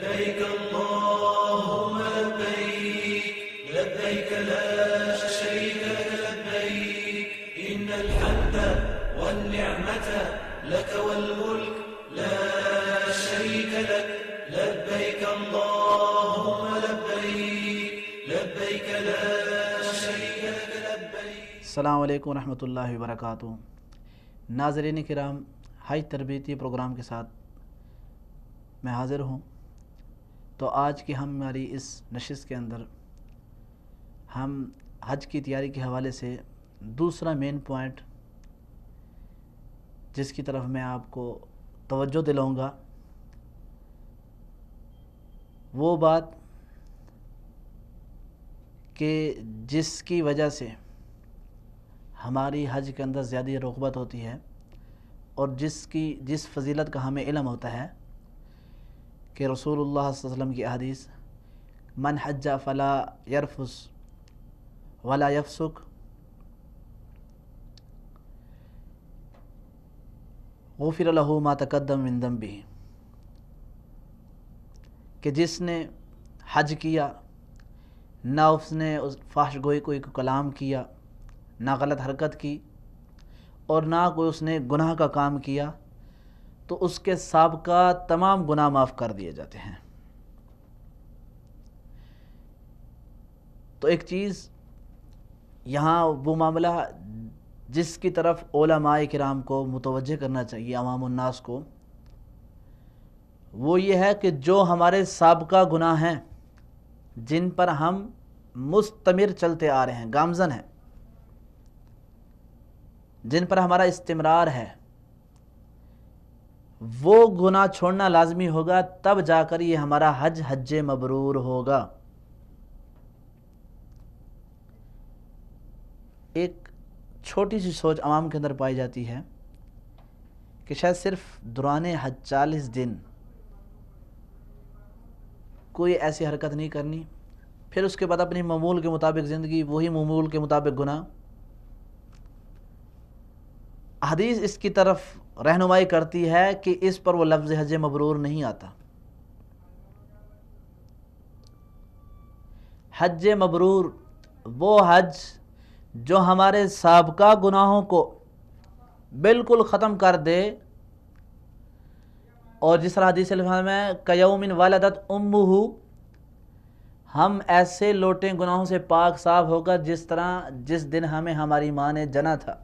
لبيك اللهم لبيك لبيك لا شريك لك لبيك إن الحمد والنعمة لك والملك لا شريك لك لبيك اللهم لبيك لبيك لا شريك لك لبيك. السلام علیکم ورحمۃ اللہ وبرکاتہ. ناظرین کرام، حج تربیتی پروگرام کے ساتھ میں حاضر ہوں. تو آج کی ہماری اس نشست کے اندر ہم حج کی تیاری کے حوالے سے دوسرا مین پوائنٹ جس کی طرف میں آپ کو توجہ دلاؤں گا، وہ بات کہ جس کی وجہ سے ہماری حج کے اندر زیادہ رغبت ہوتی ہے اور جس فضیلت کا ہمیں علم ہوتا ہے کہ رسول اللہ صلی اللہ علیہ وسلم کی حدیث من حج فلا یرفث ولا یفسق غفر له ما تقدم من ذنبہ، کہ جس نے حج کیا نہ اس نے فحش گوئی کوئی کلام کیا، نہ غلط حرکت کی، اور نہ کوئی اس نے گناہ کا کام کیا، تو اس کے سابقہ تمام گناہ معاف کر دیے جاتے ہیں. تو ایک چیز یہاں وہ معاملہ جس کی طرف علماء کرام کو متوجہ کرنا چاہیے، عوام الناس کو، وہ یہ ہے کہ جو ہمارے سابقہ گناہ ہیں جن پر ہم مستمر چلتے آ رہے ہیں، گامزن ہیں، جن پر ہمارا استمرار ہے، وہ گناہ چھوڑنا لازمی ہوگا، تب جا کر یہ ہمارا حج مبرور ہوگا. ایک چھوٹی سی سوچ عوام کے اندر پائی جاتی ہے کہ شاید صرف دوران حج 40 دن کوئی ایسی حرکت نہیں کرنی، پھر اس کے بعد اپنی معمول کے مطابق زندگی، وہی معمول کے مطابق گناہ. حدیث اس کی طرف رہنمائی کرتی ہے کہ اس پر وہ لفظ حج مبرور نہیں آتا. حج مبرور وہ حج جو ہمارے سابقہ گناہوں کو بالکل ختم کر دے، اور جس طرح حدیث میں کیوم ولدت امہ، ہم ایسے لوٹیں گناہوں سے پاک صاف ہو کر جس دن ہمیں ہماری ماں نے جنا تھا،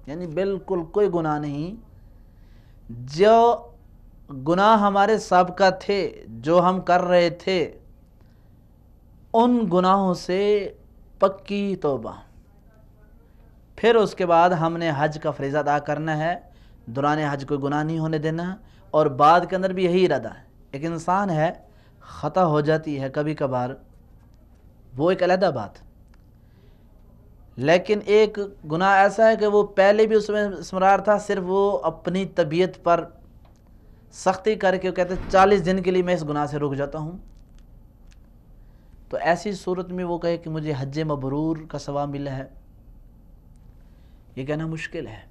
یعنی بالکل کوئی گناہ نہیں. جو گناہ ہمارے سابقہ تھے، جو ہم کر رہے تھے، ان گناہوں سے پکی توبہ. پھر اس کے بعد ہم نے حج کا فریضہ ادا کرنا ہے، دوران حج کوئی گناہ نہیں ہونے دینا، اور بعد کے اندر بھی یہی ارادہ ہے. ایک انسان ہے، خطا ہو جاتی ہے کبھی کبھار، وہ ایک علیحدہ بات، لیکن ایک گناہ ایسا ہے کہ وہ پہلے بھی اس میں اسمرار تھا، صرف وہ اپنی طبیعت پر سختی کر کے وہ کہتے ہیں 40 دن کے لیے میں اس گناہ سے رک جاتا ہوں. تو ایسی صورت میں وہ کہے کہ مجھے حج مبرور کا ثواب ملا ہے، یہ کہنا مشکل ہے.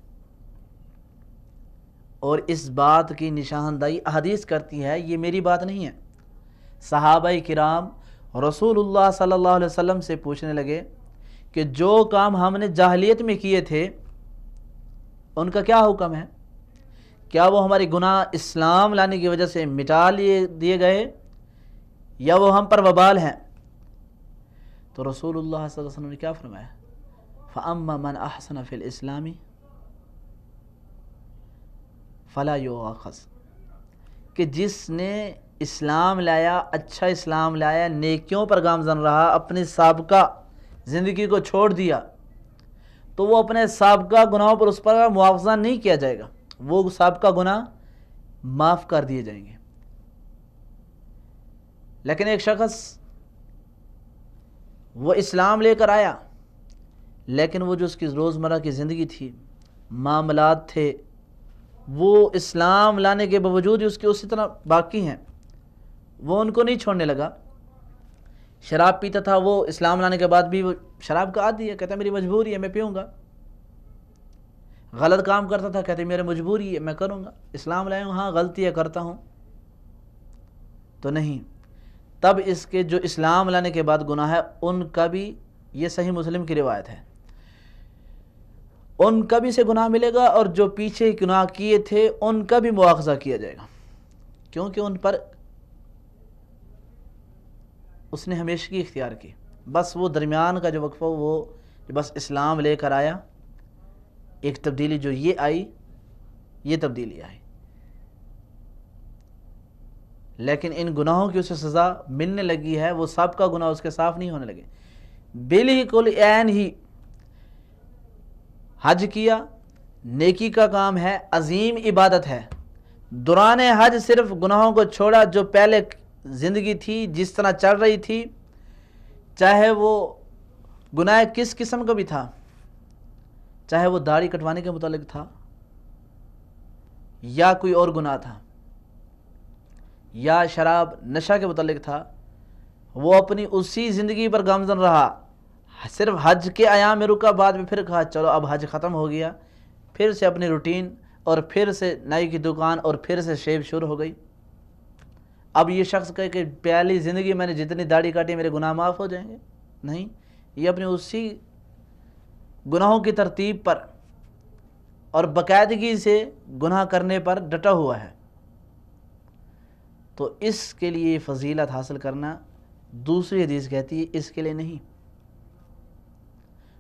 اور اس بات کی نشاندہی احادیث کرتی ہے، یہ میری بات نہیں ہے. صحابہ کرام رسول اللہ صلی اللہ علیہ وسلم سے پوچھنے لگے کہ جو کام ہم نے جاہلیت میں کیے تھے ان کا کیا حکم ہے؟ کیا وہ ہمارے گناہ اسلام لانے کی وجہ سے مٹا دیے گئے یا وہ ہم پر وبال ہیں؟ تو رسول اللہ صلی اللہ علیہ وسلم نے کیا فرمایا؟ فَأَمَّا مَنْ أَحْسَنَ فِي الْإِسْلَامِ فَلَا يُؤَاخَذْ، کہ جس نے اسلام لایا، اچھا اسلام لایا، نیکیوں پر گامزن رہا، اپنی سابقہ زندگی کو چھوڑ دیا، تو وہ اپنے سابقہ گناہوں پر اس پر مواخذہ نہیں کیا جائے گا، وہ سابقہ گناہ معاف کر دیے جائیں گے. لیکن ایک شخص وہ اسلام لے کر آیا، لیکن وہ جو اس کی روزمرہ کی زندگی تھی، معاملات تھے، وہ اسلام لانے کے باوجود ہی اس کے اسی طرح باقی ہیں، وہ ان کو نہیں چھوڑنے لگا. شراب پیتا تھا، وہ اسلام لانے کے بعد بھی وہ شراب کا عادی ہے، کہتا ہے میری مجبوری ہے میں پیوں گا. غلط کام کرتا تھا، کہتے میری مجبوری ہے میں کروں گا. اسلام لایا ہوں، ہاں غلطی ہے کرتا ہوں، تو نہیں. تب اس کے جو اسلام لانے کے بعد گناہ ہے ان کا بھی، یہ صحیح مسلم کی روایت ہے، ان کا بھی سے گناہ ملے گا، اور جو پیچھے گناہ کیے تھے ان کا بھی مواخذہ کیا جائے گا، کیونکہ ان پر اس نے ہمیشگی اختیار کی۔ بس وہ درمیان کا جو وقفہ، وہ بس اسلام لے کر آیا، ایک تبدیلی جو یہ آئی، یہ تبدیلی آئی، لیکن ان گناہوں کی اسے سزا ملنے لگی ہے، وہ سب کا گناہ اس کے صاف نہیں ہونے لگے۔ بالکل عین ہی حج کیا، نیکی کا کام ہے، عظیم عبادت ہے، دوران حج صرف گناہوں کو چھوڑا جو پہلے زندگی تھی جس طرح چل رہی تھی، چاہے وہ گناہ کس قسم کا بھی تھا، چاہے وہ داڑھی کٹوانے کے متعلق تھا یا کوئی اور گناہ تھا یا شراب نشہ کے متعلق تھا، وہ اپنی اسی زندگی پر گامزن رہا، صرف حج کے ایام میں رکا، بعد میں پھر کہا چلو اب حج ختم ہو گیا، پھر سے اپنی روٹین، اور پھر سے نائی کی دکان، اور پھر سے شیو شروع ہو گئی۔ اب یہ شخص کہے کہ پہلی زندگی میں نے جتنی داڑھی کاٹی میرے گناہ معاف ہو جائیں گے، نہیں، یہ اپنے اسی گناہوں کی ترتیب پر اور باقاعدگی سے گناہ کرنے پر ڈٹا ہوا ہے، تو اس کے لیے فضیلت حاصل کرنا، دوسری حدیث کہتی ہے اس کے لیے نہیں۔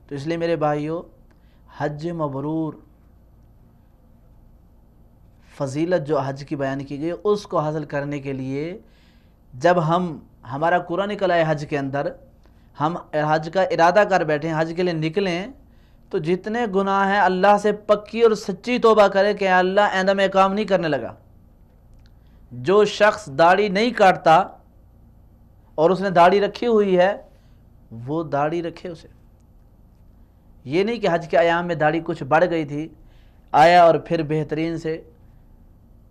تو اس لیے میرے بھائیوں، حج مبرور، فضیلت جو حج کی بیان کی گئی، اس کو حاصل کرنے کے لیے جب ہمارا قرآن نکل آئے حج کے اندر، ہم حج کا ارادہ کر بیٹھیں، حج کے لیے نکلیں، تو جتنے گناہ ہیں اللہ سے پکی اور سچی توبہ کرے کہ اللہ آئندہ میں کام نہیں کرنے لگا۔ جو شخص داڑھی نہیں کاٹتا اور اس نے داڑھی رکھی ہوئی ہے، وہ داڑھی رکھے اسے، یہ نہیں کہ حج کے ایام میں داڑھی کچھ بڑھ گئی تھی، آیا اور پھر بہترین سے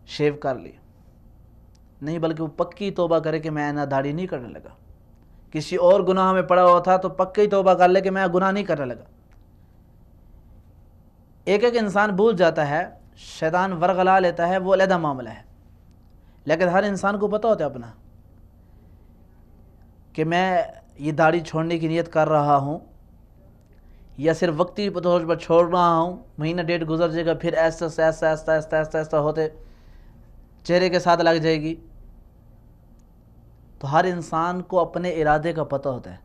شیو کر لی، نہیں، بلکہ وہ پکی توبہ کرے کہ میں آئندہ داڑھی نہیں کرنے لگا۔ کسی اور گناہ میں پڑا ہوا تھا تو پکی توبہ کر لے کہ میں گناہ نہیں کرنے لگا۔ ایک ایک انسان بھول جاتا ہے، شیطان ورغلا لیتا ہے، وہ علیحدہ معاملہ ہے، لیکن ہر انسان کو پتہ ہوتا ہے اپنا کہ میں یہ داڑھی چھوڑنے کی نیت کر رہا ہوں، یا صرف وقتی طور پر چھوڑ رہا ہوں، مہینہ ڈیڑھ گزر جائے گا، پھر ایسا ایسا ایسا ایسا ایسا ایسا ہوتے چہرے کے ساتھ لگ جائے گی۔ تو ہر انسان کو اپنے ارادے کا پتہ ہوتا ہے،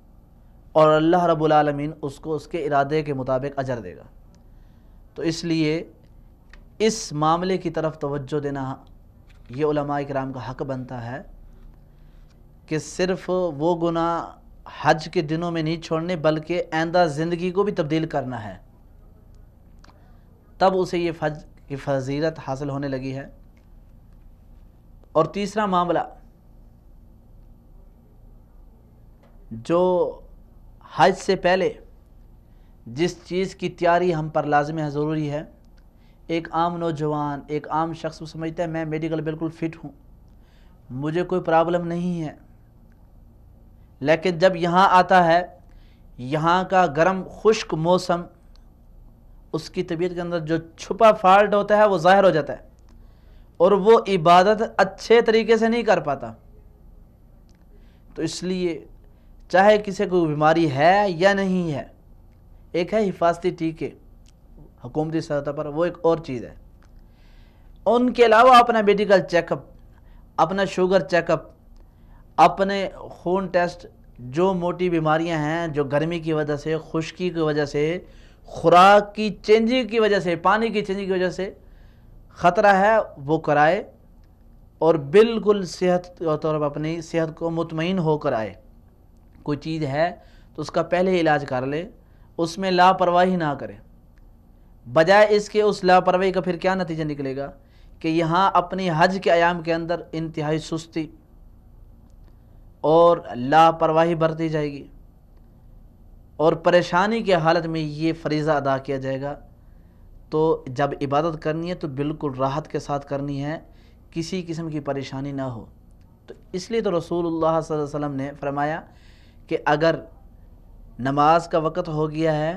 اور اللہ رب العالمین اس کو اس کے ارادے کے مطابق اجر دے گا۔ تو اس لیے اس معاملے کی طرف توجہ دینا یہ علماء کرام کا حق بنتا ہے کہ صرف وہ گناہ حج کے دنوں میں نہیں چھوڑنے، بلکہ آئندہ زندگی کو بھی تبدیل کرنا ہے، تب اسے یہ حج کی فضیلت حاصل ہونے لگی ہے۔ اور تیسرا معاملہ جو حج سے پہلے جس چیز کی تیاری ہم پر لازم ہے، ضروری ہے، ایک عام نوجوان، ایک عام شخص سمجھتا ہے میں میڈیکل بالکل فٹ ہوں، مجھے کوئی پرابلم نہیں ہے، لیکن جب یہاں آتا ہے، یہاں کا گرم خشک موسم، اس کی طبیعت کے اندر جو چھپا فالٹ ہوتا ہے وہ ظاہر ہو جاتا ہے، اور وہ عبادت اچھے طریقے سے نہیں کر پاتا۔ تو اس لیے چاہے کسی کو بیماری ہے یا نہیں ہے، ایک ہے حفاظتی ٹیکے حکومتی سطح پر، وہ ایک اور چیز ہے، ان کے علاوہ اپنا میڈیکل چیک اپ، اپنا شوگر چیک اپ، اپنے خون ٹیسٹ، جو موٹی بیماریاں ہیں جو گرمی کی وجہ سے، خشکی کی وجہ سے، خوراک کی چینجنگ کی وجہ سے، پانی کی چینجنگ کی وجہ سے خطرہ ہے، وہ کرائے، اور بالکل صحت کے طور پر اپنی صحت کو مطمئن ہو کر آئے۔ کوئی چیز ہے تو اس کا پہلے ہی علاج کر لے، اس میں لاپرواہی نہ کرے، بجائے اس کے اس لاپرواہی کا پھر کیا نتیجہ نکلے گا کہ یہاں اپنی حج کے ایام کے اندر انتہائی سستی اور لاپرواہی برتی جائے گی، اور پریشانی کی حالت میں یہ فریضہ ادا کیا جائے گا۔ تو جب عبادت کرنی ہے تو بالکل راحت کے ساتھ کرنی ہے، کسی قسم کی پریشانی نہ ہو۔ تو اس لیے تو رسول اللہ صلی اللہ علیہ وسلم نے فرمایا کہ اگر نماز کا وقت ہو گیا ہے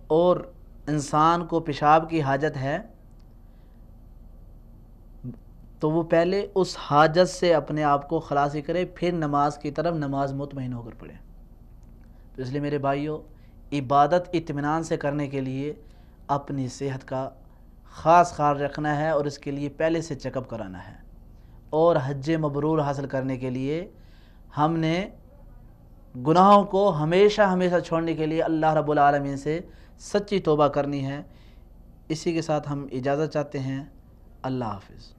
اور انسان کو پیشاب کی حاجت ہے، تو وہ پہلے اس حاجت سے اپنے آپ کو خلاصی کرے، پھر نماز کی طرف نماز مطمئن ہو کر پڑھے۔ تو اس لیے میرے بھائیوں، عبادت اطمینان سے کرنے کے لیے اپنی صحت کا خاص خیال رکھنا ہے اور اس کے لیے پہلے سے چیک اپ کرانا ہے، اور حج مبرور حاصل کرنے کے لیے ہم نے گناہوں کو ہمیشہ ہمیشہ چھوڑنے کے لیے اللہ رب العالمین سے سچی توبہ کرنی ہے۔ اسی کے ساتھ ہم اجازت چاہتے ہیں۔ اللہ حافظ۔